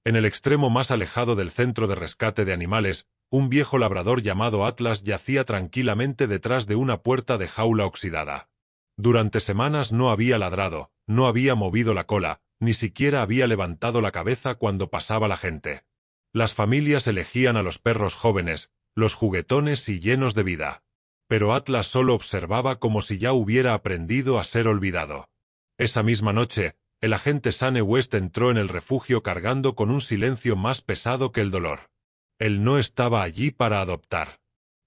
En el extremo más alejado del centro de rescate de animales, un viejo labrador llamado Atlas yacía tranquilamente detrás de una puerta de jaula oxidada. Durante semanas no había ladrado, no había movido la cola, ni siquiera había levantado la cabeza cuando pasaba la gente. Las familias elegían a los perros jóvenes, los juguetones y llenos de vida. Pero Atlas solo observaba como si ya hubiera aprendido a ser olvidado. Esa misma noche, el agente Sane West entró en el refugio cargando con un silencio más pesado que el dolor. Él no estaba allí para adoptar.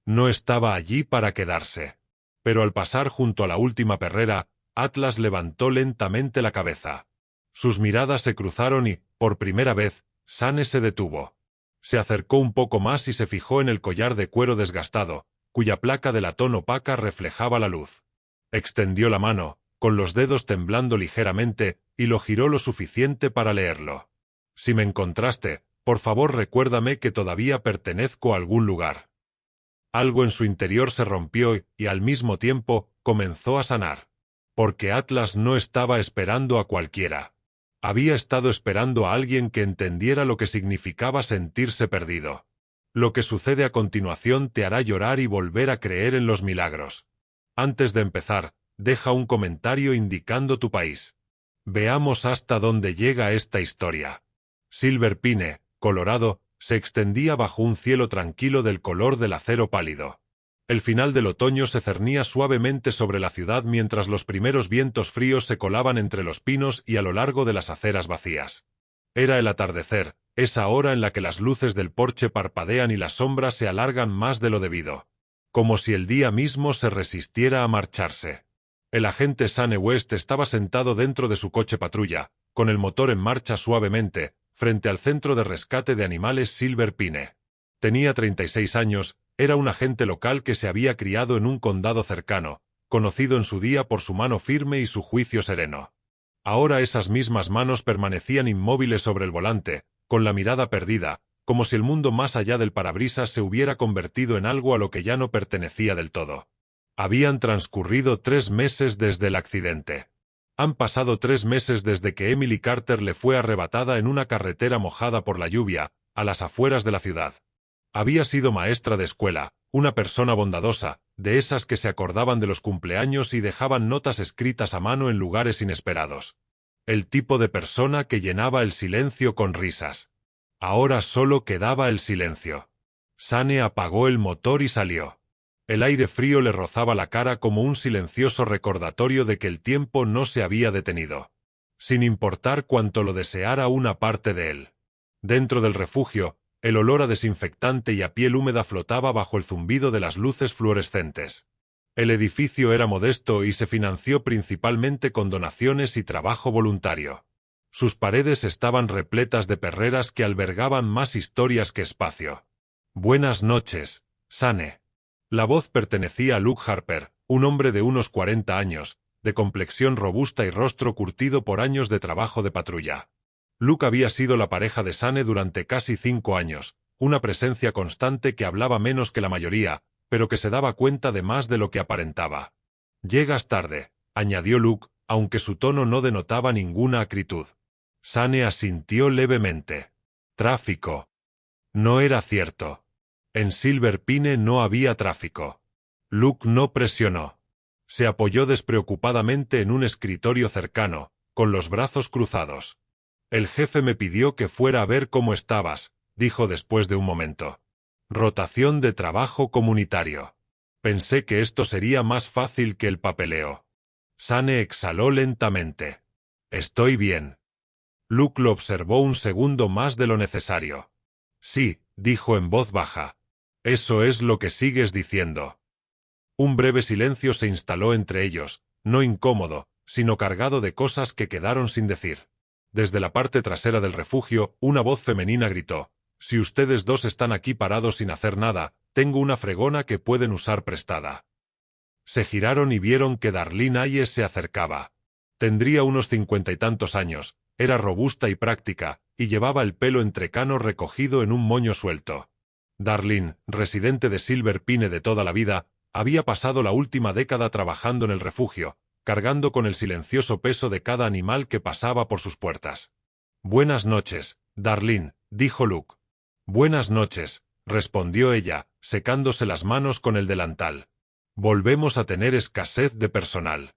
No estaba allí para quedarse. Pero al pasar junto a la última perrera, Atlas levantó lentamente la cabeza. Sus miradas se cruzaron y, por primera vez, Sane se detuvo. Se acercó un poco más y se fijó en el collar de cuero desgastado, cuya placa de latón opaca reflejaba la luz. Extendió la mano, con los dedos temblando ligeramente, y lo giró lo suficiente para leerlo. Si me encontraste, por favor recuérdame que todavía pertenezco a algún lugar. Algo en su interior se rompió y, al mismo tiempo, comenzó a sanar. Porque Atlas no estaba esperando a cualquiera. Había estado esperando a alguien que entendiera lo que significaba sentirse perdido. Lo que sucede a continuación te hará llorar y volver a creer en los milagros. Antes de empezar, deja un comentario indicando tu país. Veamos hasta dónde llega esta historia. Silver Pine, Colorado, se extendía bajo un cielo tranquilo del color del acero pálido. El final del otoño se cernía suavemente sobre la ciudad mientras los primeros vientos fríos se colaban entre los pinos y a lo largo de las aceras vacías. Era el atardecer, esa hora en la que las luces del porche parpadean y las sombras se alargan más de lo debido. Como si el día mismo se resistiera a marcharse. El agente Sane West estaba sentado dentro de su coche patrulla, con el motor en marcha suavemente, frente al centro de rescate de animales Silver Pine. Tenía 36 años, era un agente local que se había criado en un condado cercano, conocido en su día por su mano firme y su juicio sereno. Ahora esas mismas manos permanecían inmóviles sobre el volante, con la mirada perdida, como si el mundo más allá del parabrisas se hubiera convertido en algo a lo que ya no pertenecía del todo. Habían transcurrido 3 meses desde el accidente. Han pasado 3 meses desde que Emily Carter le fue arrebatada en una carretera mojada por la lluvia, a las afueras de la ciudad. Había sido maestra de escuela, una persona bondadosa, de esas que se acordaban de los cumpleaños y dejaban notas escritas a mano en lugares inesperados. El tipo de persona que llenaba el silencio con risas. Ahora solo quedaba el silencio. Sane apagó el motor y salió. El aire frío le rozaba la cara como un silencioso recordatorio de que el tiempo no se había detenido. Sin importar cuánto lo deseara una parte de él. Dentro del refugio, el olor a desinfectante y a piel húmeda flotaba bajo el zumbido de las luces fluorescentes. El edificio era modesto y se financió principalmente con donaciones y trabajo voluntario. Sus paredes estaban repletas de perreras que albergaban más historias que espacio. Buenas noches, Sane. La voz pertenecía a Luke Harper, un hombre de unos 40 años, de complexión robusta y rostro curtido por años de trabajo de patrulla. Luke había sido la pareja de Sane durante casi 5 años, una presencia constante que hablaba menos que la mayoría, pero que se daba cuenta de más de lo que aparentaba. Llegas tarde, añadió Luke, aunque su tono no denotaba ninguna acritud. Sane asintió levemente. Tráfico. No era cierto. En Silver Pine no había tráfico. Luke no presionó. Se apoyó despreocupadamente en un escritorio cercano, con los brazos cruzados. El jefe me pidió que fuera a ver cómo estabas, dijo después de un momento. Rotación de trabajo comunitario. Pensé que esto sería más fácil que el papeleo. Sane exhaló lentamente. Estoy bien. Luke lo observó un segundo más de lo necesario. Sí, dijo en voz baja. Eso es lo que sigues diciendo. Un breve silencio se instaló entre ellos, no incómodo, sino cargado de cosas que quedaron sin decir. Desde la parte trasera del refugio, una voz femenina gritó: «Si ustedes dos están aquí parados sin hacer nada, tengo una fregona que pueden usar prestada». Se giraron y vieron que Darlene Ayes se acercaba. Tendría unos 50 y tantos años, era robusta y práctica, y llevaba el pelo entrecano recogido en un moño suelto. Darlene, residente de Silver Pine de toda la vida, había pasado la última década trabajando en el refugio, cargando con el silencioso peso de cada animal que pasaba por sus puertas. «Buenas noches», Darlene, dijo Luke. Buenas noches, respondió ella, secándose las manos con el delantal. Volvemos a tener escasez de personal.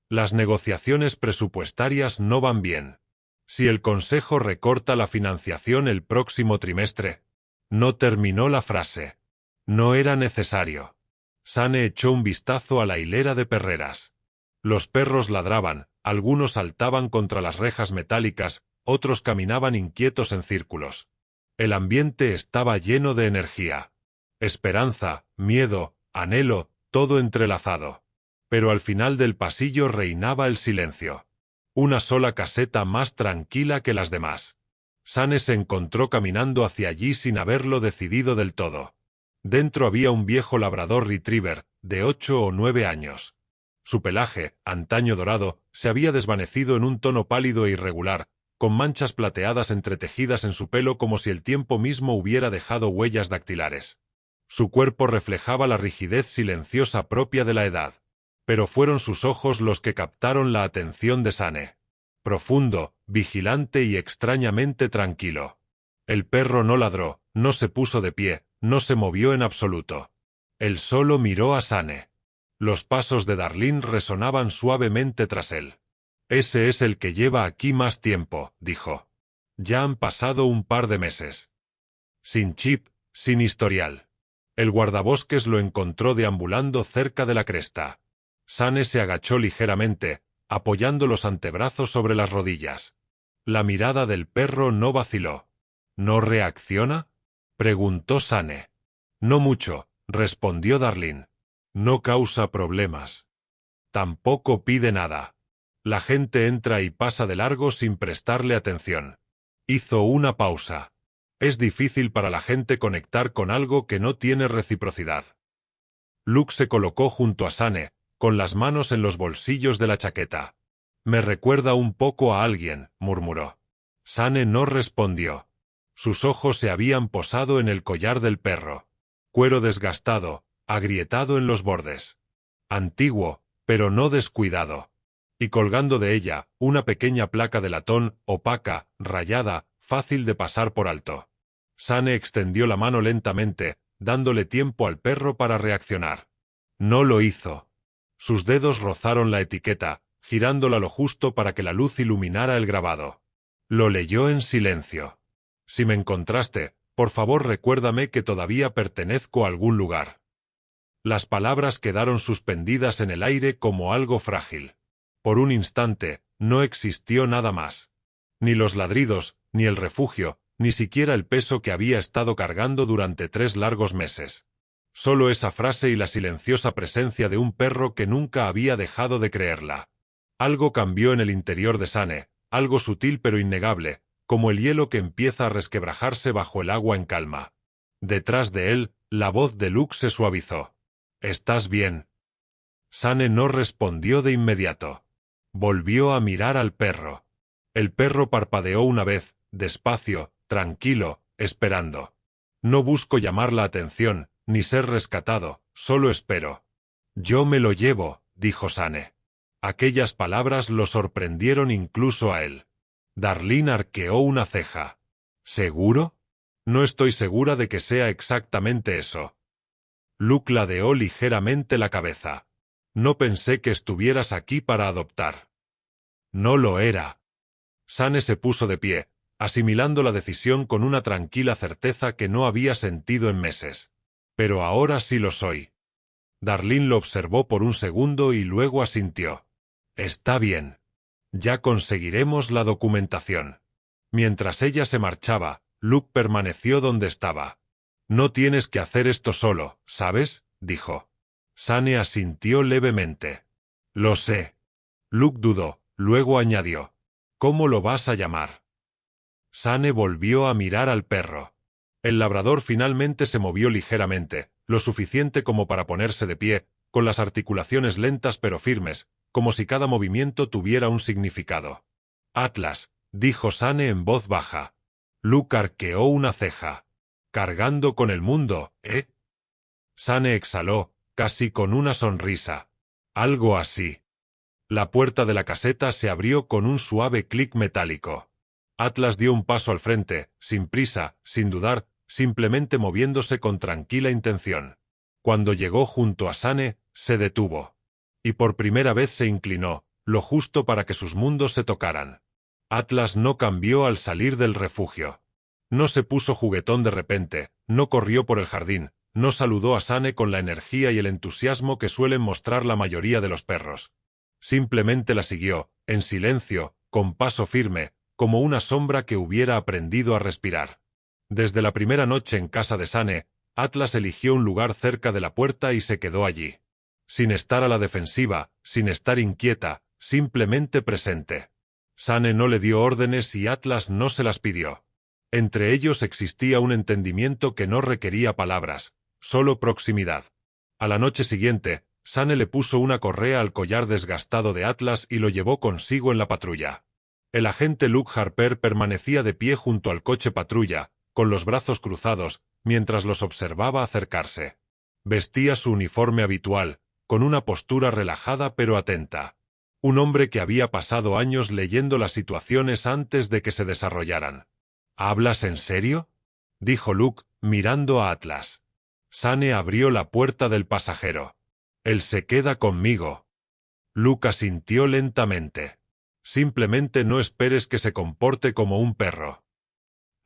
Las negociaciones presupuestarias no van bien. Si el Consejo recorta la financiación el próximo trimestre. No terminó la frase. No era necesario. Sane echó un vistazo a la hilera de perreras. Los perros ladraban, algunos saltaban contra las rejas metálicas, otros caminaban inquietos en círculos. El ambiente estaba lleno de energía. Esperanza, miedo, anhelo, todo entrelazado. Pero al final del pasillo reinaba el silencio. Una sola caseta más tranquila que las demás. Sane se encontró caminando hacia allí sin haberlo decidido del todo. Dentro había un viejo labrador retriever, de 8 o 9 años. Su pelaje, antaño dorado, se había desvanecido en un tono pálido e irregular, con manchas plateadas entretejidas en su pelo como si el tiempo mismo hubiera dejado huellas dactilares. Su cuerpo reflejaba la rigidez silenciosa propia de la edad. Pero fueron sus ojos los que captaron la atención de Sane. Profundo, vigilante y extrañamente tranquilo. El perro no ladró, no se puso de pie, no se movió en absoluto. Él solo miró a Sane. Los pasos de Darlene resonaban suavemente tras él. Ese es el que lleva aquí más tiempo, dijo. Ya han pasado un par de meses. Sin chip, sin historial. El guardabosques lo encontró deambulando cerca de la cresta. Sane se agachó ligeramente, apoyando los antebrazos sobre las rodillas. La mirada del perro no vaciló. ¿No reacciona?, preguntó Sane. No mucho, respondió Darlene. No causa problemas. Tampoco pide nada. La gente entra y pasa de largo sin prestarle atención. Hizo una pausa. Es difícil para la gente conectar con algo que no tiene reciprocidad. Luke se colocó junto a Sane, con las manos en los bolsillos de la chaqueta. Me recuerda un poco a alguien, murmuró. Sane no respondió. Sus ojos se habían posado en el collar del perro. Cuero desgastado, agrietado en los bordes. Antiguo, pero no descuidado. Y colgando de ella, una pequeña placa de latón, opaca, rayada, fácil de pasar por alto. Sane extendió la mano lentamente, dándole tiempo al perro para reaccionar. No lo hizo. Sus dedos rozaron la etiqueta, girándola lo justo para que la luz iluminara el grabado. Lo leyó en silencio. Si me encontraste, por favor recuérdame que todavía pertenezco a algún lugar. Las palabras quedaron suspendidas en el aire como algo frágil. Por un instante, no existió nada más. Ni los ladridos, ni el refugio, ni siquiera el peso que había estado cargando durante 3 largos meses. Solo esa frase y la silenciosa presencia de un perro que nunca había dejado de creerla. Algo cambió en el interior de Sane, algo sutil pero innegable, como el hielo que empieza a resquebrajarse bajo el agua en calma. Detrás de él, la voz de Luke se suavizó. ¿Estás bien? Sane no respondió de inmediato. Volvió a mirar al perro. El perro parpadeó una vez, despacio, tranquilo, esperando. No busco llamar la atención, ni ser rescatado, solo espero. Yo me lo llevo, dijo Sane. Aquellas palabras lo sorprendieron incluso a él. Darlene arqueó una ceja. ¿Seguro? No estoy segura de que sea exactamente eso. Luke ladeó ligeramente la cabeza. No pensé que estuvieras aquí para adoptar. No lo era. Sane se puso de pie, asimilando la decisión con una tranquila certeza que no había sentido en meses. Pero ahora sí lo soy. Darlene lo observó por un segundo y luego asintió. Está bien. Ya conseguiremos la documentación. Mientras ella se marchaba, Luke permaneció donde estaba. No tienes que hacer esto solo, ¿sabes?, dijo. Sane asintió levemente. Lo sé. Luke dudó, luego añadió. ¿Cómo lo vas a llamar? Sane volvió a mirar al perro. El labrador finalmente se movió ligeramente, lo suficiente como para ponerse de pie, con las articulaciones lentas pero firmes, como si cada movimiento tuviera un significado. Atlas, dijo Sane en voz baja. Luke arqueó una ceja. Cargando con el mundo, ¿eh? Sane exhaló, casi con una sonrisa. Algo así. La puerta de la caseta se abrió con un suave clic metálico. Atlas dio un paso al frente, sin prisa, sin dudar, simplemente moviéndose con tranquila intención. Cuando llegó junto a Sane, se detuvo. Y por primera vez se inclinó, lo justo para que sus mundos se tocaran. Atlas no cambió al salir del refugio. No se puso juguetón de repente, no corrió por el jardín, no saludó a Sane con la energía y el entusiasmo que suelen mostrar la mayoría de los perros. Simplemente la siguió, en silencio, con paso firme, como una sombra que hubiera aprendido a respirar. Desde la primera noche en casa de Sane, Atlas eligió un lugar cerca de la puerta y se quedó allí. Sin estar a la defensiva, sin estar inquieta, simplemente presente. Sane no le dio órdenes y Atlas no se las pidió. Entre ellos existía un entendimiento que no requería palabras, solo proximidad. A la noche siguiente, Sane le puso una correa al collar desgastado de Atlas y lo llevó consigo en la patrulla. El agente Luke Harper permanecía de pie junto al coche patrulla, con los brazos cruzados, mientras los observaba acercarse. Vestía su uniforme habitual, con una postura relajada pero atenta. Un hombre que había pasado años leyendo las situaciones antes de que se desarrollaran. ¿Hablas en serio?, dijo Luke, mirando a Atlas. Sane abrió la puerta del pasajero. Él se queda conmigo. Luke asintió lentamente. Simplemente no esperes que se comporte como un perro.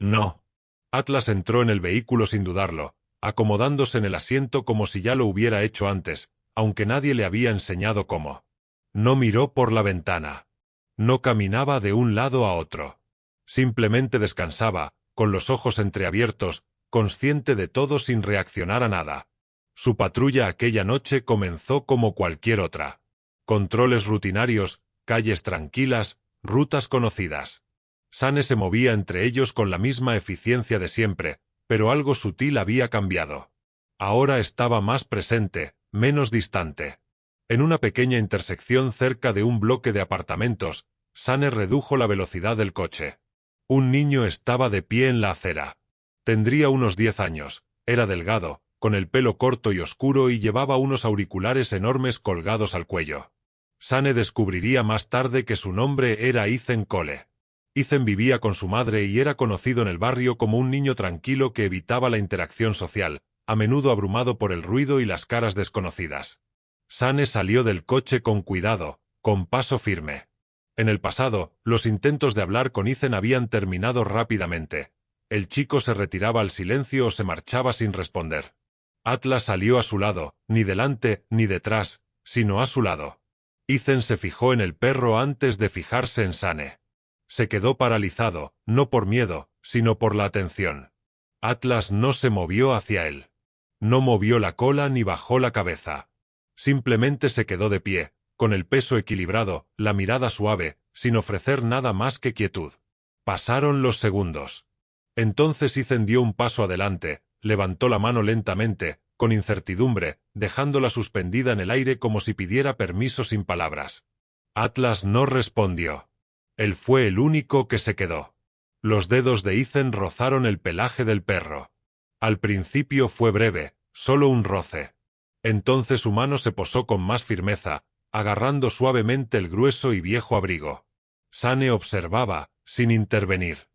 No. Atlas entró en el vehículo sin dudarlo, acomodándose en el asiento como si ya lo hubiera hecho antes, aunque nadie le había enseñado cómo. No miró por la ventana. No caminaba de un lado a otro. Simplemente descansaba, con los ojos entreabiertos, consciente de todo sin reaccionar a nada. Su patrulla aquella noche comenzó como cualquier otra. Controles rutinarios, calles tranquilas, rutas conocidas. Sane se movía entre ellos con la misma eficiencia de siempre, pero algo sutil había cambiado. Ahora estaba más presente, menos distante. En una pequeña intersección cerca de un bloque de apartamentos, Sane redujo la velocidad del coche. Un niño estaba de pie en la acera. Tendría unos 10 años, era delgado, con el pelo corto y oscuro y llevaba unos auriculares enormes colgados al cuello. Sane descubriría más tarde que su nombre era Ethan Cole. Ethan vivía con su madre y era conocido en el barrio como un niño tranquilo que evitaba la interacción social, a menudo abrumado por el ruido y las caras desconocidas. Sane salió del coche con cuidado, con paso firme. En el pasado, los intentos de hablar con Ethan habían terminado rápidamente. El chico se retiraba al silencio o se marchaba sin responder. Atlas salió a su lado, ni delante ni detrás, sino a su lado. Ethan se fijó en el perro antes de fijarse en Sane. Se quedó paralizado, no por miedo, sino por la atención. Atlas no se movió hacia él. No movió la cola ni bajó la cabeza. Simplemente se quedó de pie, con el peso equilibrado, la mirada suave, sin ofrecer nada más que quietud. Pasaron los segundos. Entonces Ethan dio un paso adelante, levantó la mano lentamente, con incertidumbre, dejándola suspendida en el aire como si pidiera permiso sin palabras. Atlas no respondió. Él fue el único que se quedó. Los dedos de Ethan rozaron el pelaje del perro. Al principio fue breve, solo un roce. Entonces su mano se posó con más firmeza, agarrando suavemente el grueso y viejo abrigo. Sane observaba, sin intervenir.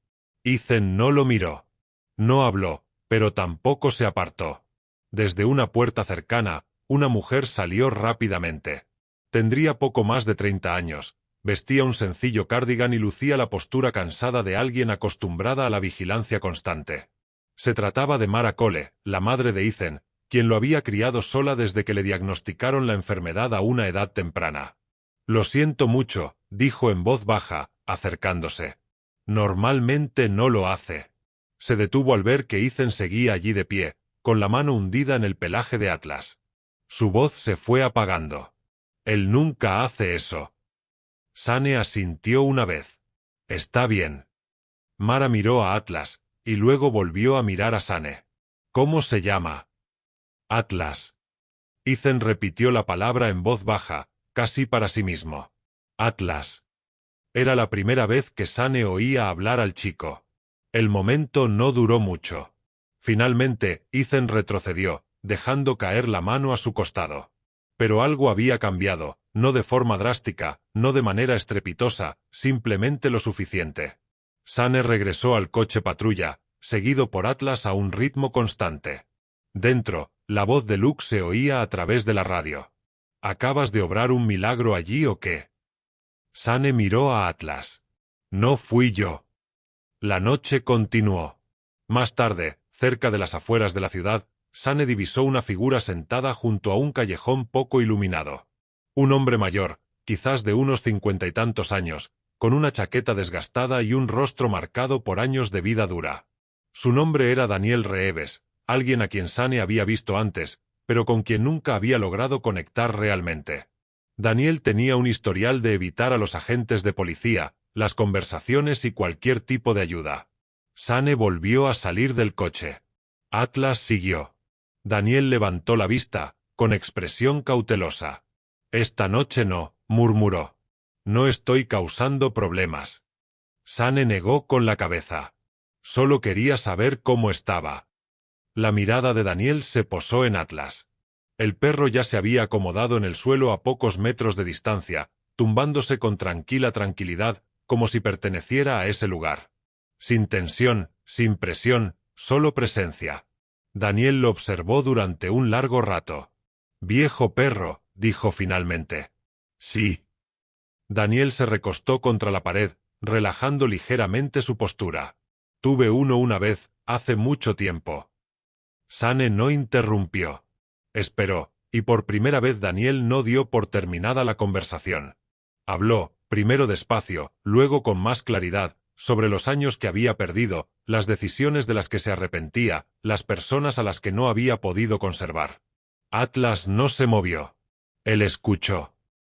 Ethan no lo miró. No habló, pero tampoco se apartó. Desde una puerta cercana, una mujer salió rápidamente. Tendría poco más de 30 años, vestía un sencillo cardigan y lucía la postura cansada de alguien acostumbrada a la vigilancia constante. Se trataba de Mara Cole, la madre de Ethan, quien lo había criado sola desde que le diagnosticaron la enfermedad a una edad temprana. «Lo siento mucho», dijo en voz baja, acercándose. «Normalmente no lo hace». Se detuvo al ver que Ethan seguía allí de pie, con la mano hundida en el pelaje de Atlas. Su voz se fue apagando. «Él nunca hace eso». Sane asintió una vez. «Está bien». Mara miró a Atlas, y luego volvió a mirar a Sane. «¿Cómo se llama?» «Atlas». Ethan repitió la palabra en voz baja, casi para sí mismo. «Atlas». Era la primera vez que Sane oía hablar al chico. El momento no duró mucho. Finalmente, Ethan retrocedió, dejando caer la mano a su costado. Pero algo había cambiado, no de forma drástica, no de manera estrepitosa, simplemente lo suficiente. Sane regresó al coche patrulla, seguido por Atlas a un ritmo constante. Dentro, la voz de Luke se oía a través de la radio. ¿Acabas de obrar un milagro allí o qué? Sane miró a Atlas. No fui yo. La noche continuó. Más tarde, cerca de las afueras de la ciudad, Sane divisó una figura sentada junto a un callejón poco iluminado. Un hombre mayor, quizás de unos 50 y tantos años, con una chaqueta desgastada y un rostro marcado por años de vida dura. Su nombre era Daniel Reeves, alguien a quien Sane había visto antes, pero con quien nunca había logrado conectar realmente. Daniel tenía un historial de evitar a los agentes de policía, las conversaciones y cualquier tipo de ayuda. Sane volvió a salir del coche. Atlas siguió. Daniel levantó la vista, con expresión cautelosa. Esta noche no, murmuró. No estoy causando problemas. Sane negó con la cabeza. Solo quería saber cómo estaba. La mirada de Daniel se posó en Atlas. El perro ya se había acomodado en el suelo a pocos metros de distancia, tumbándose con tranquila tranquilidad, como si perteneciera a ese lugar. Sin tensión, sin presión, solo presencia. Daniel lo observó durante un largo rato. «Viejo perro», dijo finalmente. «Sí». Daniel se recostó contra la pared, relajando ligeramente su postura. «Tuve uno una vez, hace mucho tiempo». Sane no interrumpió. Esperó, y por primera vez Daniel no dio por terminada la conversación. Habló, primero despacio, luego con más claridad, sobre los años que había perdido, las decisiones de las que se arrepentía, las personas a las que no había podido conservar. Atlas no se movió. Él escuchó.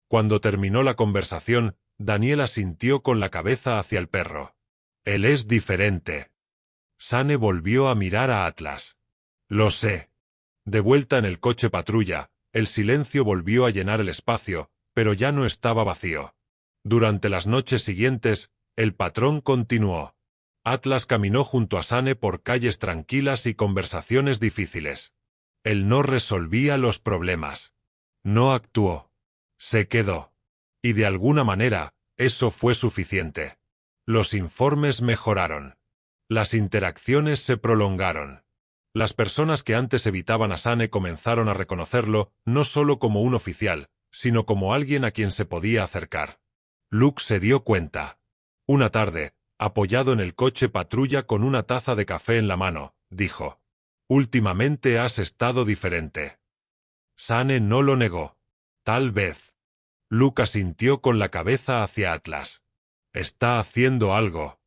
Cuando terminó la conversación, Daniel asintió con la cabeza hacia el perro. Él es diferente. Sane volvió a mirar a Atlas. Lo sé. De vuelta en el coche patrulla, el silencio volvió a llenar el espacio, pero ya no estaba vacío. Durante las noches siguientes, el patrón continuó. Atlas caminó junto a Sane por calles tranquilas y conversaciones difíciles. Él no resolvía los problemas. No actuó. Se quedó. Y de alguna manera, eso fue suficiente. Los informes mejoraron. Las interacciones se prolongaron. Las personas que antes evitaban a Sane comenzaron a reconocerlo no solo como un oficial, sino como alguien a quien se podía acercar. Luke se dio cuenta. Una tarde, apoyado en el coche patrulla con una taza de café en la mano, dijo: «Últimamente has estado diferente». Sane no lo negó. Tal vez. Luke asintió con la cabeza hacia Atlas. «Está haciendo algo».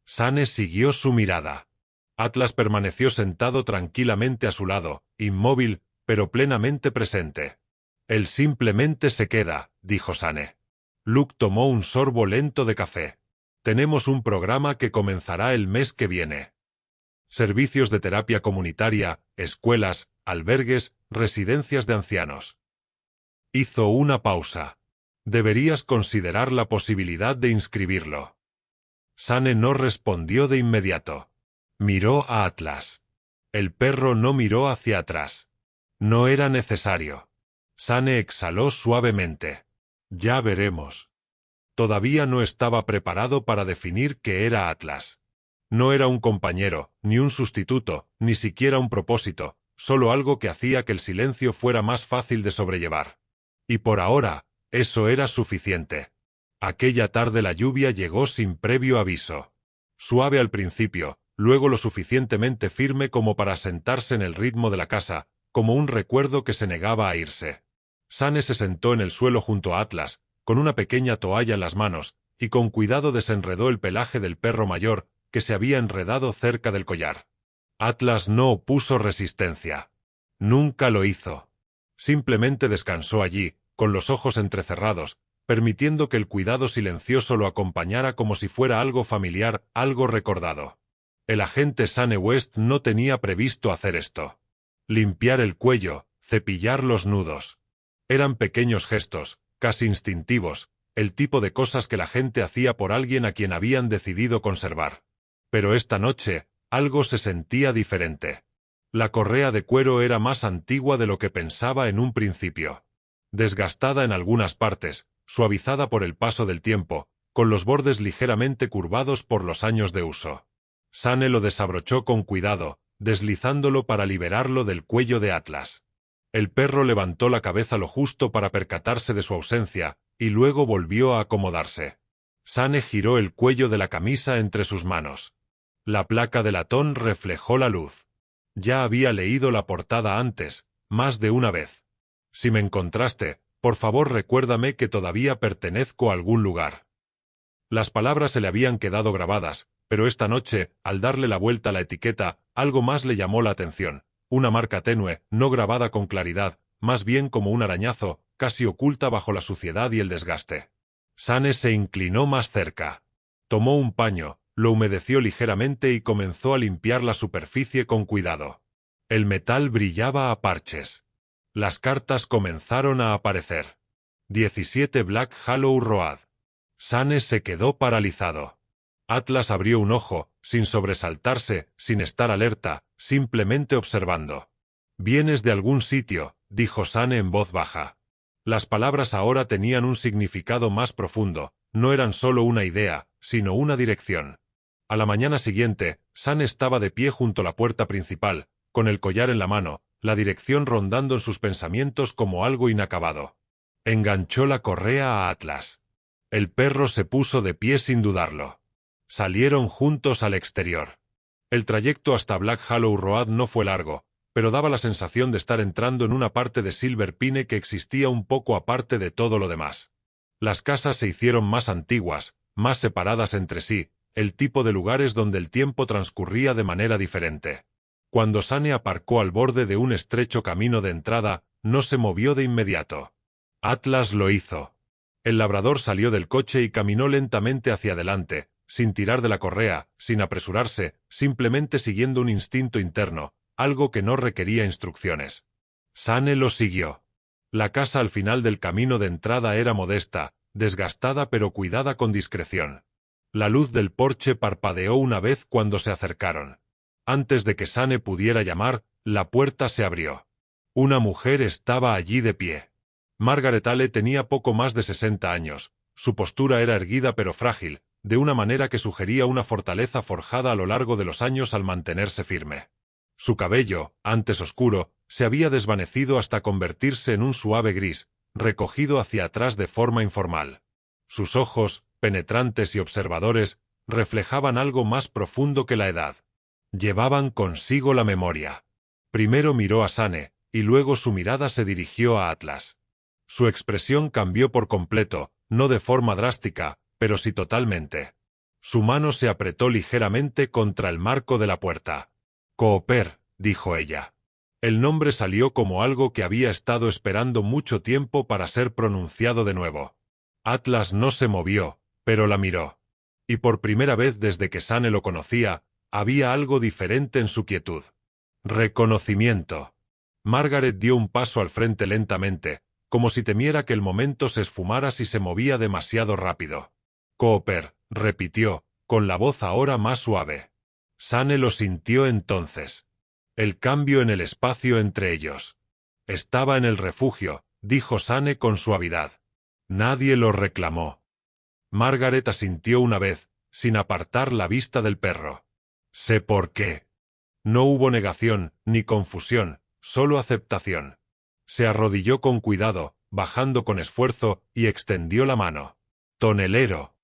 Sane siguió su mirada. Atlas permaneció sentado tranquilamente a su lado, inmóvil, pero plenamente presente. «Él simplemente se queda», dijo Sane. Luke tomó un sorbo lento de café. «Tenemos un programa que comenzará el mes que viene. Servicios de terapia comunitaria, escuelas, albergues, residencias de ancianos». Hizo una pausa. «Deberías considerar la posibilidad de inscribirlo». Sane no respondió de inmediato. Miró a Atlas. El perro no miró hacia atrás. No era necesario. Sane exhaló suavemente. «Ya veremos». Todavía no estaba preparado para definir qué era Atlas. No era un compañero, ni un sustituto, ni siquiera un propósito, solo algo que hacía que el silencio fuera más fácil de sobrellevar. Y por ahora, eso era suficiente. Aquella tarde la lluvia llegó sin previo aviso. Suave al principio, luego lo suficientemente firme como para sentarse en el ritmo de la casa, como un recuerdo que se negaba a irse. Sane se sentó en el suelo junto a Atlas, con una pequeña toalla en las manos, y con cuidado desenredó el pelaje del perro mayor, que se había enredado cerca del collar. Atlas no opuso resistencia. Nunca lo hizo. Simplemente descansó allí, con los ojos entrecerrados, permitiendo que el cuidado silencioso lo acompañara como si fuera algo familiar, algo recordado. El agente Sane West no tenía previsto hacer esto. Limpiar el cuello, cepillar los nudos. Eran pequeños gestos, casi instintivos, el tipo de cosas que la gente hacía por alguien a quien habían decidido conservar. Pero esta noche, algo se sentía diferente. La correa de cuero era más antigua de lo que pensaba en un principio. Desgastada en algunas partes, suavizada por el paso del tiempo, con los bordes ligeramente curvados por los años de uso. Sane lo desabrochó con cuidado, deslizándolo para liberarlo del cuello de Atlas. El perro levantó la cabeza lo justo para percatarse de su ausencia, y luego volvió a acomodarse. Sane giró el cuello de la camisa entre sus manos. La placa de latón reflejó la luz. Ya había leído la portada antes, más de una vez. Si me encontraste, por favor recuérdame que todavía pertenezco a algún lugar. Las palabras se le habían quedado grabadas, pero esta noche, al darle la vuelta a la etiqueta, algo más le llamó la atención. Una marca tenue, no grabada con claridad, más bien como un arañazo, casi oculta bajo la suciedad y el desgaste. Sane se inclinó más cerca. Tomó un paño, lo humedeció ligeramente y comenzó a limpiar la superficie con cuidado. El metal brillaba a parches. Las cartas comenzaron a aparecer. 17 Black Hollow Road. Sane se quedó paralizado. Atlas abrió un ojo, sin sobresaltarse, sin estar alerta, simplemente observando. «Vienes de algún sitio», dijo Sane en voz baja. Las palabras ahora tenían un significado más profundo, no eran solo una idea, sino una dirección. A la mañana siguiente, Sane estaba de pie junto a la puerta principal, con el collar en la mano, la dirección rondando en sus pensamientos como algo inacabado. Enganchó la correa a Atlas. El perro se puso de pie sin dudarlo. Salieron juntos al exterior. El trayecto hasta Black Hollow Road no fue largo, pero daba la sensación de estar entrando en una parte de Silver Pine que existía un poco aparte de todo lo demás. Las casas se hicieron más antiguas, más separadas entre sí, el tipo de lugares donde el tiempo transcurría de manera diferente. Cuando Sane aparcó al borde de un estrecho camino de entrada, no se movió de inmediato. Atlas lo hizo. El labrador salió del coche y caminó lentamente hacia adelante, sin tirar de la correa, sin apresurarse, simplemente siguiendo un instinto interno, algo que no requería instrucciones. Sane lo siguió. La casa al final del camino de entrada era modesta, desgastada pero cuidada con discreción. La luz del porche parpadeó una vez cuando se acercaron. Antes de que Sane pudiera llamar, la puerta se abrió. Una mujer estaba allí de pie. Margaret Ale tenía poco más de 60 años. Su postura era erguida pero frágil, de una manera que sugería una fortaleza forjada a lo largo de los años al mantenerse firme. Su cabello, antes oscuro, se había desvanecido hasta convertirse en un suave gris, recogido hacia atrás de forma informal. Sus ojos, penetrantes y observadores, reflejaban algo más profundo que la edad. Llevaban consigo la memoria. Primero miró a Sane, y luego su mirada se dirigió a Atlas. Su expresión cambió por completo, no de forma drástica, pero sí totalmente. Su mano se apretó ligeramente contra el marco de la puerta. «Cooper», dijo ella. El nombre salió como algo que había estado esperando mucho tiempo para ser pronunciado de nuevo. Atlas no se movió, pero la miró. Y por primera vez desde que Sane lo conocía, había algo diferente en su quietud. Reconocimiento. Margaret dio un paso al frente lentamente, como si temiera que el momento se esfumara si se movía demasiado rápido. «Cooper», repitió, con la voz ahora más suave. Sane lo sintió entonces. El cambio en el espacio entre ellos. «Estaba en el refugio», dijo Sane con suavidad. Nadie lo reclamó. Margaret asintió una vez, sin apartar la vista del perro. «Sé por qué». No hubo negación, ni confusión, solo aceptación. Se arrodilló con cuidado, bajando con esfuerzo, y extendió la mano. «Tonelero».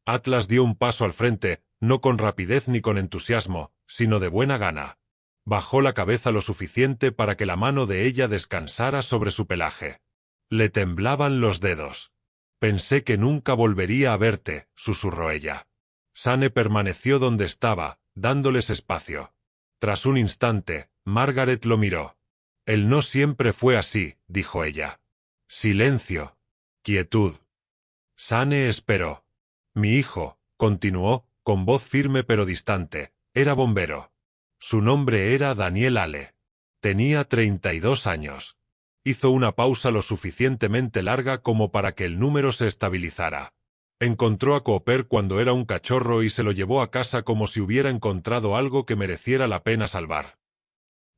Atlas dio un paso al frente, no con rapidez ni con entusiasmo, sino de buena gana. Bajó la cabeza lo suficiente para que la mano de ella descansara sobre su pelaje. Le temblaban los dedos. «Pensé que nunca volvería a verte», susurró ella. Sane permaneció donde estaba, dándoles espacio. Tras un instante, Margaret lo miró. «Él no siempre fue así», dijo ella. Silencio. Quietud. Sane esperó. «Mi hijo», continuó, con voz firme pero distante, «era bombero. Su nombre era Daniel Ale. Tenía 32 años». Hizo una pausa lo suficientemente larga como para que el número se estabilizara. Encontró a Cooper cuando era un cachorro y se lo llevó a casa como si hubiera encontrado algo que mereciera la pena salvar.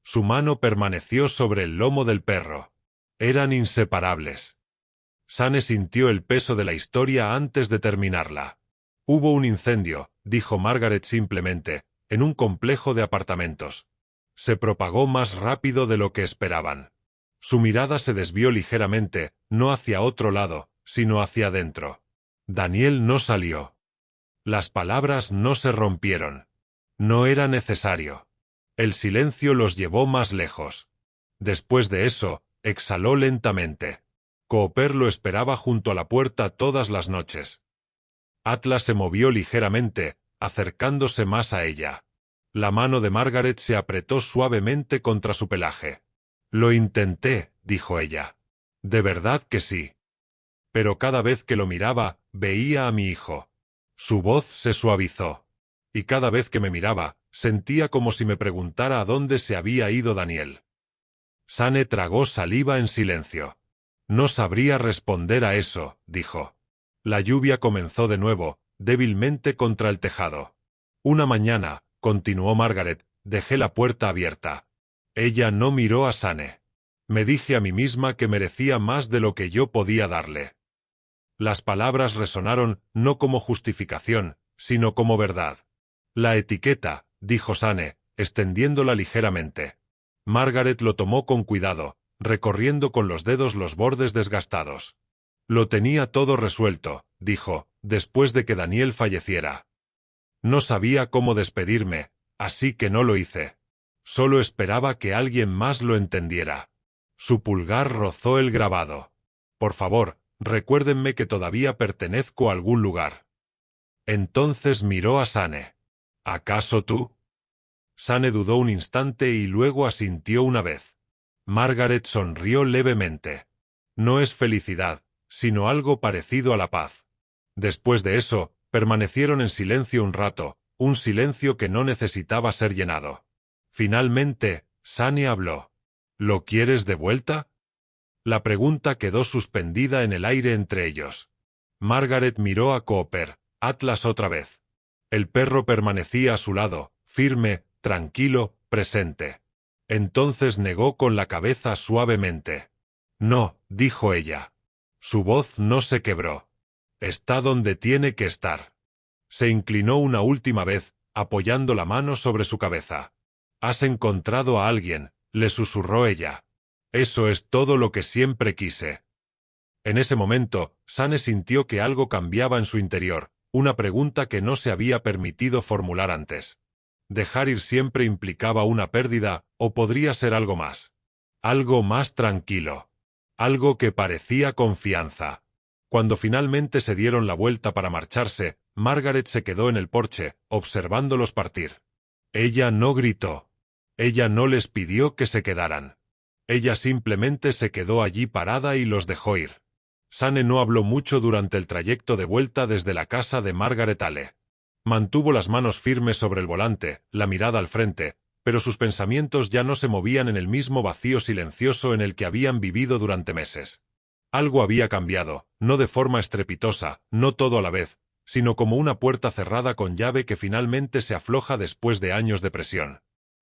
Su mano permaneció sobre el lomo del perro. Eran inseparables. Sane sintió el peso de la historia antes de terminarla. Hubo un incendio, dijo Margaret simplemente, en un complejo de apartamentos. Se propagó más rápido de lo que esperaban. Su mirada se desvió ligeramente, no hacia otro lado, sino hacia adentro. Daniel no salió. Las palabras no se rompieron. No era necesario. El silencio los llevó más lejos. Después de eso, exhaló lentamente. Cooper lo esperaba junto a la puerta todas las noches. Atlas se movió ligeramente, acercándose más a ella. La mano de Margaret se apretó suavemente contra su pelaje. «Lo intenté», dijo ella. «De verdad que sí». Pero cada vez que lo miraba, veía a mi hijo. Su voz se suavizó. Y cada vez que me miraba, sentía como si me preguntara a dónde se había ido Daniel. Sane tragó saliva en silencio. «No sabría responder a eso», dijo. La lluvia comenzó de nuevo, débilmente contra el tejado. «Una mañana», continuó Margaret, «dejé la puerta abierta. Ella no miró a Sane. Me dije a mí misma que merecía más de lo que yo podía darle». Las palabras resonaron no como justificación, sino como verdad. «La etiqueta», dijo Sane, extendiéndola ligeramente. Margaret lo tomó con cuidado, recorriendo con los dedos los bordes desgastados. «Lo tenía todo resuelto», dijo, después de que Daniel falleciera. «No sabía cómo despedirme, así que no lo hice. Solo esperaba que alguien más lo entendiera». Su pulgar rozó el grabado. «Por favor, recuérdenme que todavía pertenezco a algún lugar». Entonces miró a Sane. «¿Acaso tú?» Sane dudó un instante y luego asintió una vez. Margaret sonrió levemente. «No es felicidad, sino algo parecido a la paz». Después de eso, permanecieron en silencio un rato, un silencio que no necesitaba ser llenado. Finalmente, Sane habló. «¿Lo quieres de vuelta?» La pregunta quedó suspendida en el aire entre ellos. Margaret miró a Cooper, Atlas otra vez. El perro permanecía a su lado, firme, tranquilo, presente. Entonces negó con la cabeza suavemente. «No», dijo ella. Su voz no se quebró. «Está donde tiene que estar». Se inclinó una última vez, apoyando la mano sobre su cabeza. «Has encontrado a alguien», le susurró ella. «Eso es todo lo que siempre quise». En ese momento, Sane sintió que algo cambiaba en su interior, una pregunta que no se había permitido formular antes. Dejar ir siempre implicaba una pérdida, o podría ser algo más. Algo más tranquilo. Algo que parecía confianza. Cuando finalmente se dieron la vuelta para marcharse, Margaret se quedó en el porche, observándolos partir. Ella no gritó. Ella no les pidió que se quedaran. Ella simplemente se quedó allí parada y los dejó ir. Sane no habló mucho durante el trayecto de vuelta desde la casa de Margaret Ale. Mantuvo las manos firmes sobre el volante, la mirada al frente, pero sus pensamientos ya no se movían en el mismo vacío silencioso en el que habían vivido durante meses. Algo había cambiado, no de forma estrepitosa, no todo a la vez, sino como una puerta cerrada con llave que finalmente se afloja después de años de presión.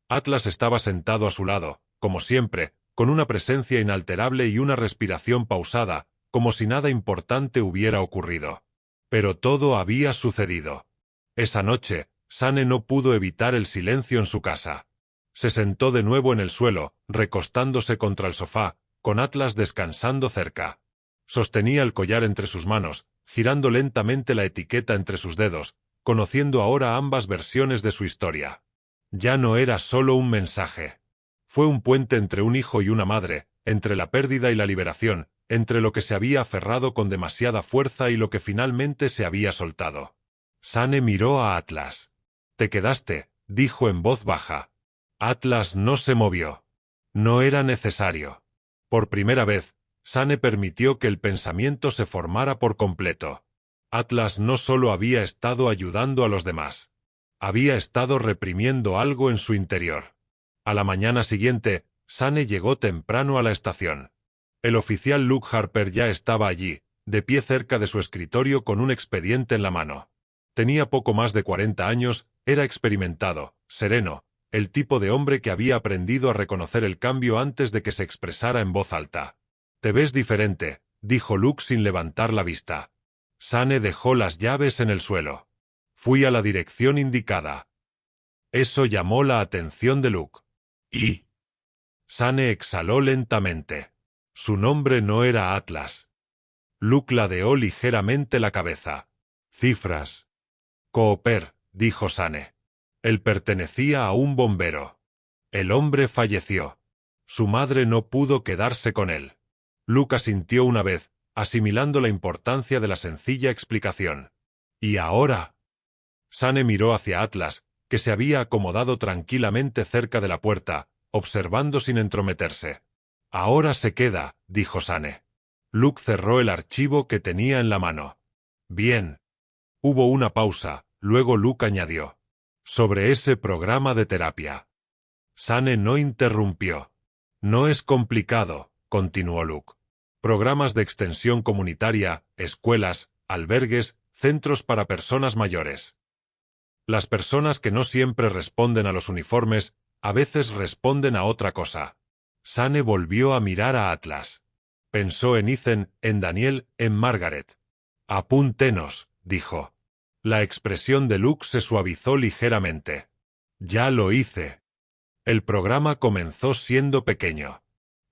Atlas estaba sentado a su lado, como siempre, con una presencia inalterable y una respiración pausada, como si nada importante hubiera ocurrido. Pero todo había sucedido. Esa noche, Sane no pudo evitar el silencio en su casa. Se sentó de nuevo en el suelo, recostándose contra el sofá, con Atlas descansando cerca. Sostenía el collar entre sus manos, girando lentamente la etiqueta entre sus dedos, conociendo ahora ambas versiones de su historia. Ya no era solo un mensaje. Fue un puente entre un hijo y una madre, entre la pérdida y la liberación, entre lo que se había aferrado con demasiada fuerza y lo que finalmente se había soltado. Sane miró a Atlas. «Te quedaste», dijo en voz baja. Atlas no se movió. No era necesario. Por primera vez, Sane permitió que el pensamiento se formara por completo. Atlas no solo había estado ayudando a los demás. Había estado reprimiendo algo en su interior. A la mañana siguiente, Sane llegó temprano a la estación. El oficial Luke Harper ya estaba allí, de pie cerca de su escritorio con un expediente en la mano. Tenía poco más de 40 años, era experimentado, sereno, el tipo de hombre que había aprendido a reconocer el cambio antes de que se expresara en voz alta. «Te ves diferente», dijo Luke sin levantar la vista. Sane dejó las llaves en el suelo. Fui a la dirección indicada. Eso llamó la atención de Luke. ¿Y? Sane exhaló lentamente. Su nombre no era Atlas. Luke ladeó ligeramente la cabeza. Cifras. Cooper, dijo Sane. Él pertenecía a un bombero. El hombre falleció. Su madre no pudo quedarse con él. Luke asintió una vez, asimilando la importancia de la sencilla explicación. ¿Y ahora? Sane miró hacia Atlas, que se había acomodado tranquilamente cerca de la puerta, observando sin entrometerse. Ahora se queda, dijo Sane. Luke cerró el archivo que tenía en la mano. Bien. Hubo una pausa, luego Luke añadió. Sobre ese programa de terapia. Sane no interrumpió. No es complicado, continuó Luke. Programas de extensión comunitaria, escuelas, albergues, centros para personas mayores. Las personas que no siempre responden a los uniformes, a veces responden a otra cosa. Sane volvió a mirar a Atlas. Pensó en Ethan, en Daniel, en Margaret. Apúntenos, dijo. La expresión de Luke se suavizó ligeramente. Ya lo hice. El programa comenzó siendo pequeño.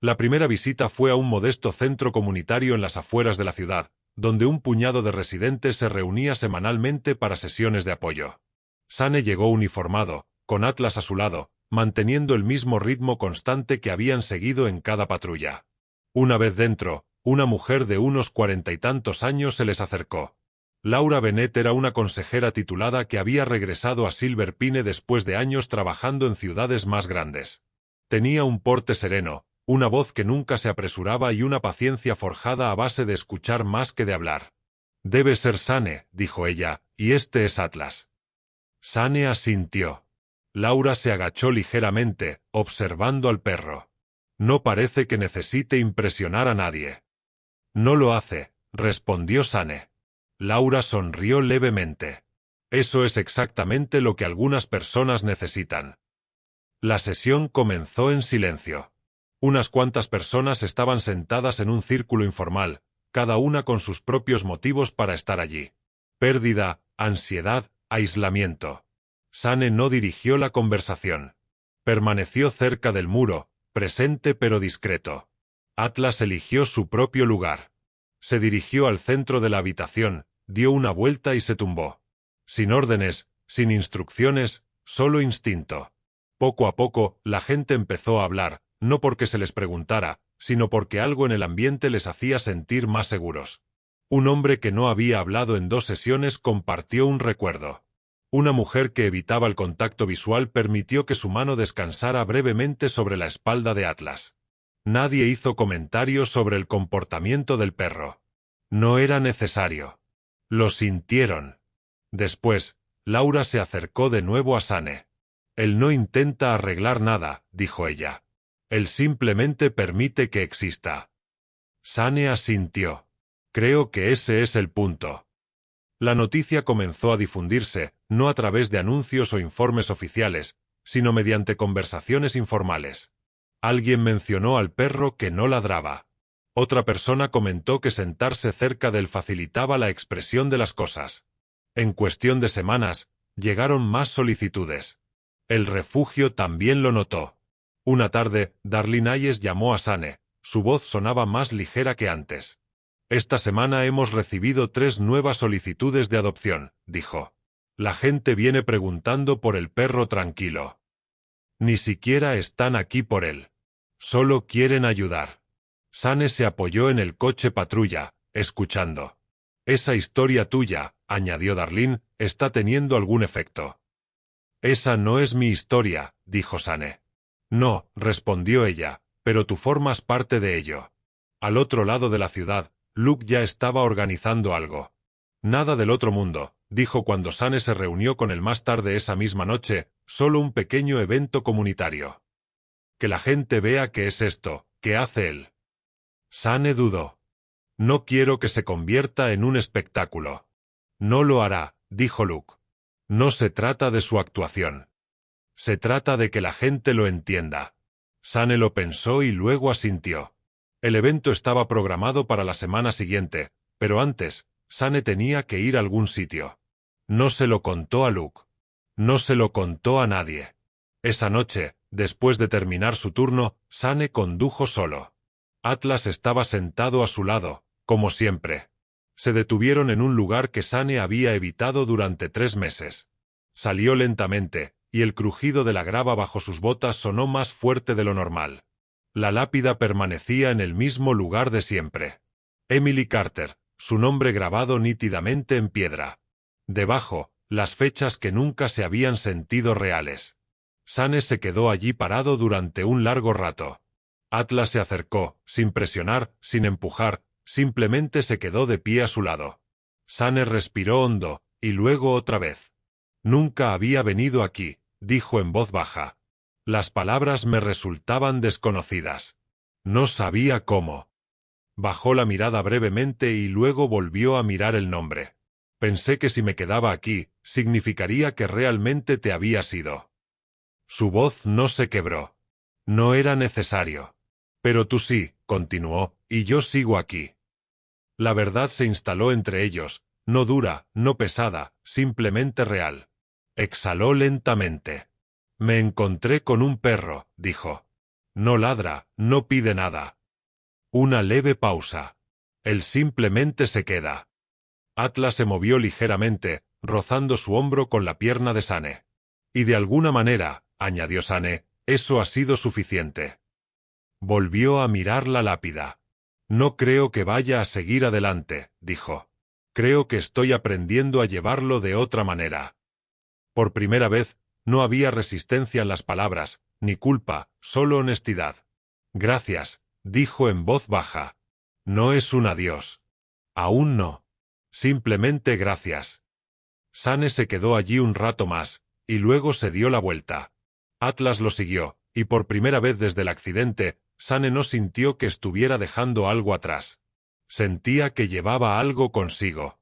La primera visita fue a un modesto centro comunitario en las afueras de la ciudad, donde un puñado de residentes se reunía semanalmente para sesiones de apoyo. Sane llegó uniformado, con Atlas a su lado, manteniendo el mismo ritmo constante que habían seguido en cada patrulla. Una vez dentro, una mujer de unos 40 y tantos años se les acercó. Laura Bennett era una consejera titulada que había regresado a Silver Pine después de años trabajando en ciudades más grandes. Tenía un porte sereno, una voz que nunca se apresuraba y una paciencia forjada a base de escuchar más que de hablar. Debe ser Sane, dijo ella, y este es Atlas. Sane asintió. Laura se agachó ligeramente, observando al perro. No parece que necesite impresionar a nadie. No lo hace, respondió Sane. Laura sonrió levemente. Eso es exactamente lo que algunas personas necesitan. La sesión comenzó en silencio. Unas cuantas personas estaban sentadas en un círculo informal, cada una con sus propios motivos para estar allí. Pérdida, ansiedad, aislamiento. Sane no dirigió la conversación. Permaneció cerca del muro, presente pero discreto. Atlas eligió su propio lugar. Se dirigió al centro de la habitación, dio una vuelta y se tumbó. Sin órdenes, sin instrucciones, solo instinto. Poco a poco, la gente empezó a hablar, no porque se les preguntara, sino porque algo en el ambiente les hacía sentir más seguros. Un hombre que no había hablado en 2 sesiones compartió un recuerdo. Una mujer que evitaba el contacto visual permitió que su mano descansara brevemente sobre la espalda de Atlas. Nadie hizo comentarios sobre el comportamiento del perro. No era necesario. Lo sintieron. Después, Laura se acercó de nuevo a Sane. Él no intenta arreglar nada, dijo ella. Él simplemente permite que exista. Sane asintió. Creo que ese es el punto. La noticia comenzó a difundirse, no a través de anuncios o informes oficiales, sino mediante conversaciones informales. Alguien mencionó al perro que no ladraba. Otra persona comentó que sentarse cerca de él facilitaba la expresión de las cosas. En cuestión de semanas, llegaron más solicitudes. El refugio también lo notó. Una tarde, Darlene Hayes llamó a Sane. Su voz sonaba más ligera que antes. Esta semana hemos recibido 3 nuevas solicitudes de adopción, dijo. La gente viene preguntando por el perro tranquilo. Ni siquiera están aquí por él. Solo quieren ayudar. Sane se apoyó en el coche patrulla, escuchando. Esa historia tuya, añadió Darlene, está teniendo algún efecto. Esa no es mi historia, dijo Sane. No, respondió ella, pero tú formas parte de ello. Al otro lado de la ciudad, Luke ya estaba organizando algo. Nada del otro mundo, dijo cuando Sane se reunió con él más tarde esa misma noche, solo un pequeño evento comunitario. Que la gente vea qué es esto, qué hace él. Sane dudó. No quiero que se convierta en un espectáculo. No lo hará, dijo Luke. No se trata de su actuación. Se trata de que la gente lo entienda. Sane lo pensó y luego asintió. El evento estaba programado para la semana siguiente, pero antes, Sane tenía que ir a algún sitio. No se lo contó a Luke. No se lo contó a nadie. Esa noche, después de terminar su turno, Sane condujo solo. Atlas estaba sentado a su lado, como siempre. Se detuvieron en un lugar que Sane había evitado durante 3 meses. Salió lentamente, y el crujido de la grava bajo sus botas sonó más fuerte de lo normal. La lápida permanecía en el mismo lugar de siempre. Emily Carter, su nombre grabado nítidamente en piedra. Debajo, las fechas que nunca se habían sentido reales. Sane se quedó allí parado durante un largo rato. Atlas se acercó, sin presionar, sin empujar, simplemente se quedó de pie a su lado. Sane respiró hondo, y luego otra vez. Nunca había venido aquí, dijo en voz baja. Las palabras me resultaban desconocidas. No sabía cómo. Bajó la mirada brevemente y luego volvió a mirar el nombre. Pensé que si me quedaba aquí, significaría que realmente te habías ido. Su voz no se quebró. No era necesario. Pero tú sí, continuó, y yo sigo aquí. La verdad se instaló entre ellos, no dura, no pesada, simplemente real. Exhaló lentamente. Me encontré con un perro, dijo. No ladra, no pide nada. Una leve pausa. Él simplemente se queda. Atlas se movió ligeramente, rozando su hombro con la pierna de Sane. Y de alguna manera, añadió Sane, eso ha sido suficiente. Volvió a mirar la lápida. No creo que vaya a seguir adelante, dijo. Creo que estoy aprendiendo a llevarlo de otra manera. Por primera vez, no había resistencia en las palabras, ni culpa, solo honestidad. Gracias, dijo en voz baja. No es un adiós. Aún no. Simplemente gracias. Sane se quedó allí un rato más, y luego se dio la vuelta. Atlas lo siguió, y por primera vez desde el accidente, Sane no sintió que estuviera dejando algo atrás. Sentía que llevaba algo consigo.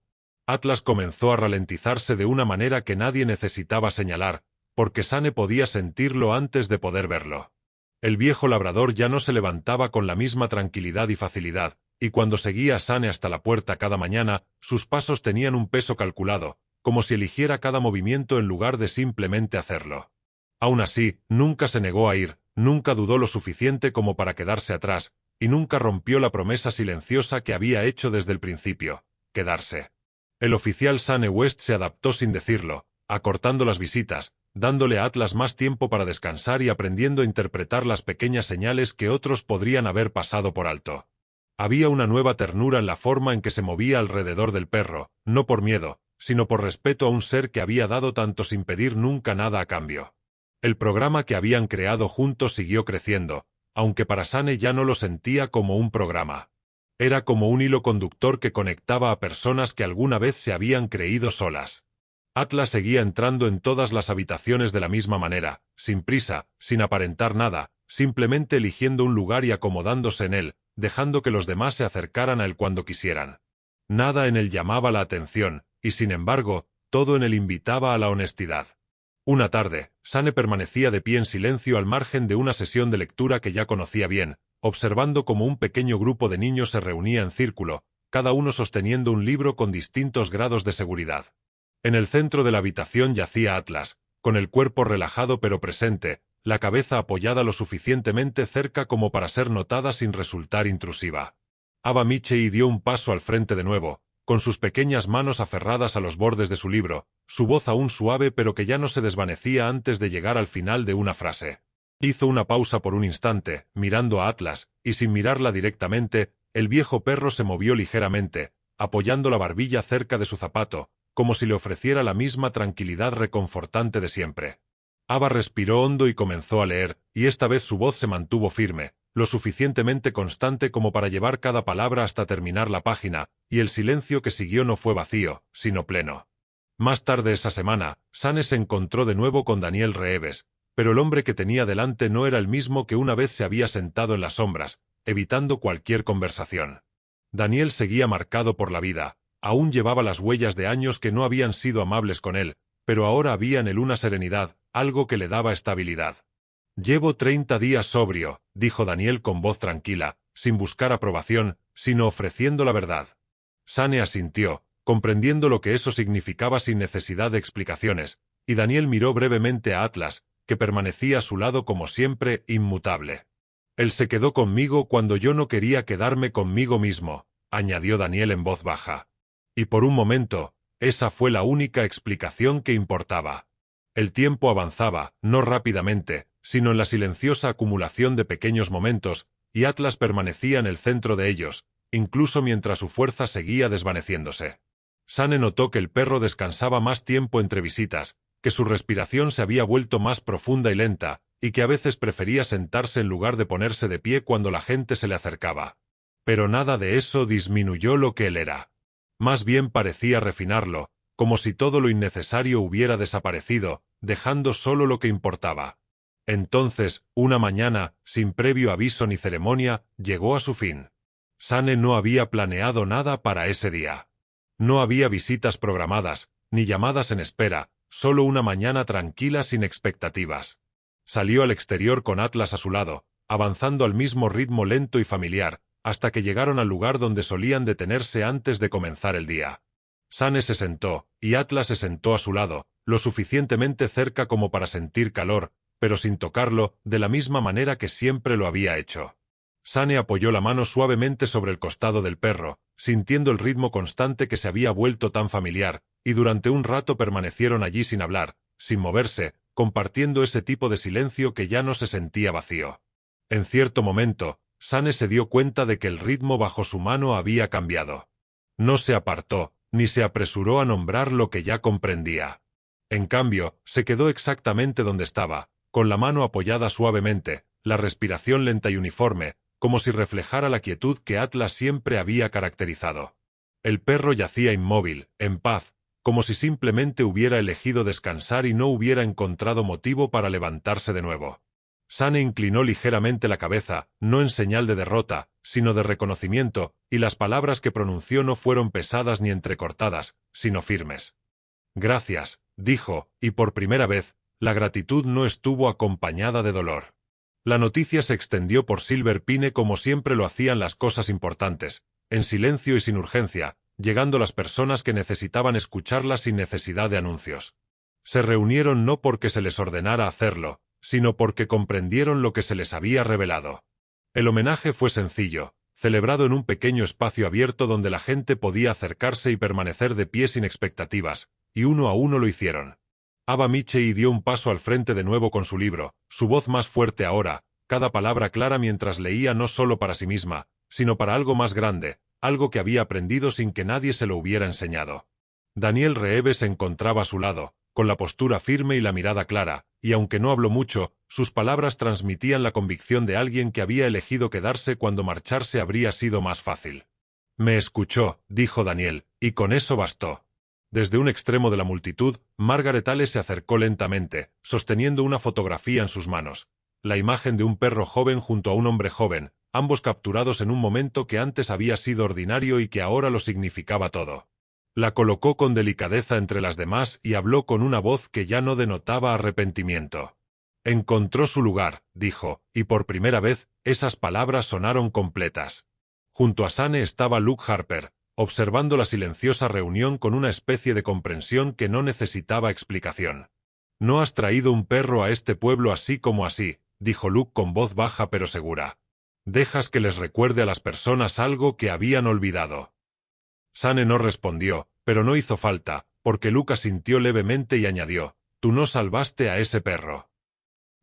Atlas comenzó a ralentizarse de una manera que nadie necesitaba señalar, porque Sane podía sentirlo antes de poder verlo. El viejo labrador ya no se levantaba con la misma tranquilidad y facilidad, y cuando seguía a Sane hasta la puerta cada mañana, sus pasos tenían un peso calculado, como si eligiera cada movimiento en lugar de simplemente hacerlo. Aún así, nunca se negó a ir, nunca dudó lo suficiente como para quedarse atrás, y nunca rompió la promesa silenciosa que había hecho desde el principio, quedarse. El oficial Sane West se adaptó sin decirlo, acortando las visitas, dándole a Atlas más tiempo para descansar y aprendiendo a interpretar las pequeñas señales que otros podrían haber pasado por alto. Había una nueva ternura en la forma en que se movía alrededor del perro, no por miedo, sino por respeto a un ser que había dado tanto sin pedir nunca nada a cambio. El programa que habían creado juntos siguió creciendo, aunque para Sane ya no lo sentía como un programa. Era como un hilo conductor que conectaba a personas que alguna vez se habían creído solas. Atlas seguía entrando en todas las habitaciones de la misma manera, sin prisa, sin aparentar nada, simplemente eligiendo un lugar y acomodándose en él, dejando que los demás se acercaran a él cuando quisieran. Nada en él llamaba la atención, y sin embargo, todo en él invitaba a la honestidad. Una tarde, Sane permanecía de pie en silencio al margen de una sesión de lectura que ya conocía bien, observando cómo un pequeño grupo de niños se reunía en círculo, cada uno sosteniendo un libro con distintos grados de seguridad. En el centro de la habitación yacía Atlas, con el cuerpo relajado pero presente, la cabeza apoyada lo suficientemente cerca como para ser notada sin resultar intrusiva. Ava Michey dio un paso al frente de nuevo, con sus pequeñas manos aferradas a los bordes de su libro, su voz aún suave pero que ya no se desvanecía antes de llegar al final de una frase. Hizo una pausa por un instante, mirando a Atlas, y sin mirarla directamente, el viejo perro se movió ligeramente, apoyando la barbilla cerca de su zapato, como si le ofreciera la misma tranquilidad reconfortante de siempre. Ava respiró hondo y comenzó a leer, y esta vez su voz se mantuvo firme, lo suficientemente constante como para llevar cada palabra hasta terminar la página, y el silencio que siguió no fue vacío, sino pleno. Más tarde esa semana, Sane se encontró de nuevo con Daniel Reeves, pero el hombre que tenía delante no era el mismo que una vez se había sentado en las sombras, evitando cualquier conversación. Daniel seguía marcado por la vida, aún llevaba las huellas de años que no habían sido amables con él, pero ahora había en él una serenidad, algo que le daba estabilidad. «Llevo 30 días sobrio», dijo Daniel con voz tranquila, sin buscar aprobación, sino ofreciendo la verdad. Sane asintió, comprendiendo lo que eso significaba sin necesidad de explicaciones, y Daniel miró brevemente a Atlas, que permanecía a su lado como siempre, inmutable. Él se quedó conmigo cuando yo no quería quedarme conmigo mismo, añadió Daniel en voz baja. Y por un momento, esa fue la única explicación que importaba. El tiempo avanzaba, no rápidamente, sino en la silenciosa acumulación de pequeños momentos, y Atlas permanecía en el centro de ellos, incluso mientras su fuerza seguía desvaneciéndose. Sane notó que el perro descansaba más tiempo entre visitas, que su respiración se había vuelto más profunda y lenta, y que a veces prefería sentarse en lugar de ponerse de pie cuando la gente se le acercaba. Pero nada de eso disminuyó lo que él era. Más bien parecía refinarlo, como si todo lo innecesario hubiera desaparecido, dejando solo lo que importaba. Entonces, una mañana, sin previo aviso ni ceremonia, llegó a su fin. Sane no había planeado nada para ese día. No había visitas programadas, ni llamadas en espera, solo una mañana tranquila sin expectativas. Salió al exterior con Atlas a su lado, avanzando al mismo ritmo lento y familiar, hasta que llegaron al lugar donde solían detenerse antes de comenzar el día. Sane se sentó, y Atlas se sentó a su lado, lo suficientemente cerca como para sentir calor, pero sin tocarlo, de la misma manera que siempre lo había hecho. Sane apoyó la mano suavemente sobre el costado del perro, sintiendo el ritmo constante que se había vuelto tan familiar, y durante un rato permanecieron allí sin hablar, sin moverse, compartiendo ese tipo de silencio que ya no se sentía vacío. En cierto momento, Sane se dio cuenta de que el ritmo bajo su mano había cambiado. No se apartó, ni se apresuró a nombrar lo que ya comprendía. En cambio, se quedó exactamente donde estaba, con la mano apoyada suavemente, la respiración lenta y uniforme, como si reflejara la quietud que Atlas siempre había caracterizado. El perro yacía inmóvil, en paz, como si simplemente hubiera elegido descansar y no hubiera encontrado motivo para levantarse de nuevo. Sane inclinó ligeramente la cabeza, no en señal de derrota, sino de reconocimiento, y las palabras que pronunció no fueron pesadas ni entrecortadas, sino firmes. «Gracias», dijo, y por primera vez, la gratitud no estuvo acompañada de dolor. La noticia se extendió por Silver Pine como siempre lo hacían las cosas importantes, en silencio y sin urgencia, llegando las personas que necesitaban escucharla sin necesidad de anuncios. Se reunieron no porque se les ordenara hacerlo, sino porque comprendieron lo que se les había revelado. El homenaje fue sencillo, celebrado en un pequeño espacio abierto donde la gente podía acercarse y permanecer de pie sin expectativas, y uno a uno lo hicieron. Ava Michey dio un paso al frente de nuevo con su libro, su voz más fuerte ahora, cada palabra clara mientras leía no solo para sí misma, sino para algo más grande, algo que había aprendido sin que nadie se lo hubiera enseñado. Daniel Reeve se encontraba a su lado, con la postura firme y la mirada clara, y aunque no habló mucho, sus palabras transmitían la convicción de alguien que había elegido quedarse cuando marcharse habría sido más fácil. «Me escuchó», dijo Daniel, y con eso bastó. Desde un extremo de la multitud, Margaret Ale se acercó lentamente, sosteniendo una fotografía en sus manos. La imagen de un perro joven junto a un hombre joven, ambos capturados en un momento que antes había sido ordinario y que ahora lo significaba todo. La colocó con delicadeza entre las demás y habló con una voz que ya no denotaba arrepentimiento. «Encontró su lugar», dijo, y por primera vez, esas palabras sonaron completas. Junto a Sane estaba Luke Harper, observando la silenciosa reunión con una especie de comprensión que no necesitaba explicación. «No has traído un perro a este pueblo así como así», dijo Luke con voz baja pero segura. «Dejas que les recuerde a las personas algo que habían olvidado». Sane no respondió, pero no hizo falta, porque Luke asintió levemente y añadió, «Tú no salvaste a ese perro.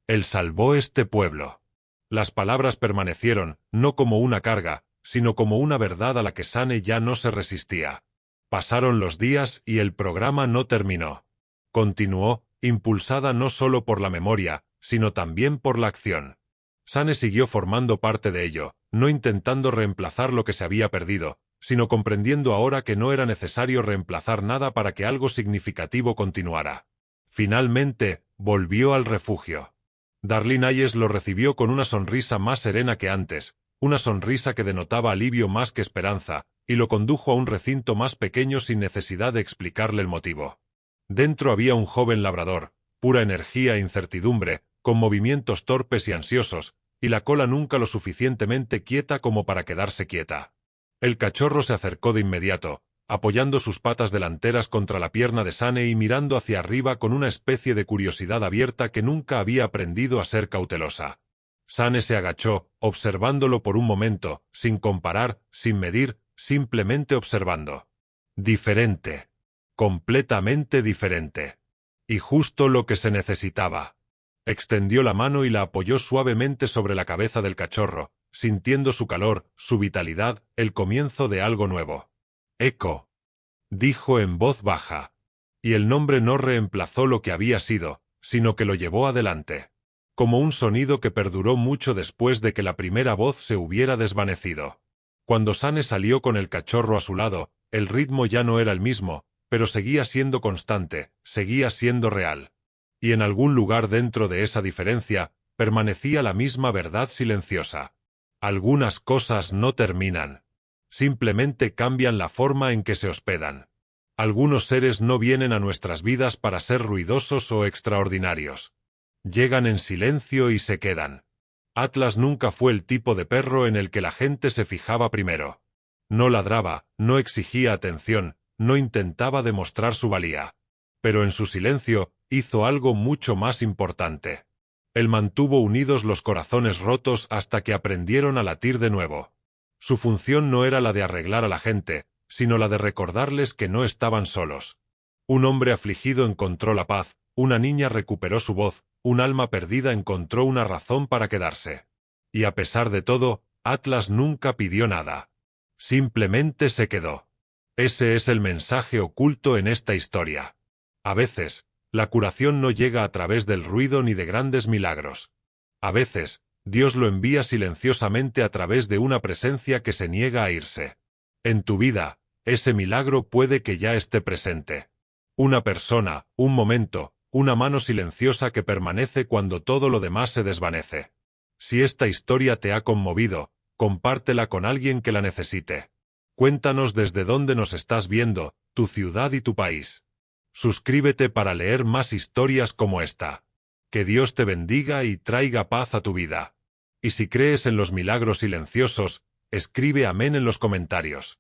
Él salvó este pueblo». Las palabras permanecieron, no como una carga, sino como una verdad a la que Sane ya no se resistía. Pasaron los días y el programa no terminó. Continuó, impulsada no solo por la memoria, sino también por la acción. Sane siguió formando parte de ello, no intentando reemplazar lo que se había perdido, sino comprendiendo ahora que no era necesario reemplazar nada para que algo significativo continuara. Finalmente, volvió al refugio. Darlene Hayes lo recibió con una sonrisa más serena que antes, una sonrisa que denotaba alivio más que esperanza, y lo condujo a un recinto más pequeño sin necesidad de explicarle el motivo. Dentro había un joven labrador, pura energía e incertidumbre, con movimientos torpes y ansiosos, y la cola nunca lo suficientemente quieta como para quedarse quieta. El cachorro se acercó de inmediato, apoyando sus patas delanteras contra la pierna de Sane y mirando hacia arriba con una especie de curiosidad abierta que nunca había aprendido a ser cautelosa. Sane se agachó, observándolo por un momento, sin comparar, sin medir, simplemente observando. Diferente. Completamente diferente. Y justo lo que se necesitaba. Extendió la mano y la apoyó suavemente sobre la cabeza del cachorro, sintiendo su calor, su vitalidad, el comienzo de algo nuevo. «Eco», dijo en voz baja. Y el nombre no reemplazó lo que había sido, sino que lo llevó adelante. Como un sonido que perduró mucho después de que la primera voz se hubiera desvanecido. Cuando Sane salió con el cachorro a su lado, el ritmo ya no era el mismo, pero seguía siendo constante, seguía siendo real. Y en algún lugar dentro de esa diferencia, permanecía la misma verdad silenciosa. Algunas cosas no terminan. Simplemente cambian la forma en que se hospedan. Algunos seres no vienen a nuestras vidas para ser ruidosos o extraordinarios. Llegan en silencio y se quedan. Atlas nunca fue el tipo de perro en el que la gente se fijaba primero. No ladraba, no exigía atención, no intentaba demostrar su valía. Pero en su silencio, hizo algo mucho más importante. Él mantuvo unidos los corazones rotos hasta que aprendieron a latir de nuevo. Su función no era la de arreglar a la gente, sino la de recordarles que no estaban solos. Un hombre afligido encontró la paz, una niña recuperó su voz, un alma perdida encontró una razón para quedarse. Y a pesar de todo, Atlas nunca pidió nada. Simplemente se quedó. Ese es el mensaje oculto en esta historia. A veces, la curación no llega a través del ruido ni de grandes milagros. A veces, Dios lo envía silenciosamente a través de una presencia que se niega a irse. En tu vida, ese milagro puede que ya esté presente. Una persona, un momento, una mano silenciosa que permanece cuando todo lo demás se desvanece. Si esta historia te ha conmovido, compártela con alguien que la necesite. Cuéntanos desde dónde nos estás viendo, tu ciudad y tu país. Suscríbete para leer más historias como esta. Que Dios te bendiga y traiga paz a tu vida. Y si crees en los milagros silenciosos, escribe amén en los comentarios.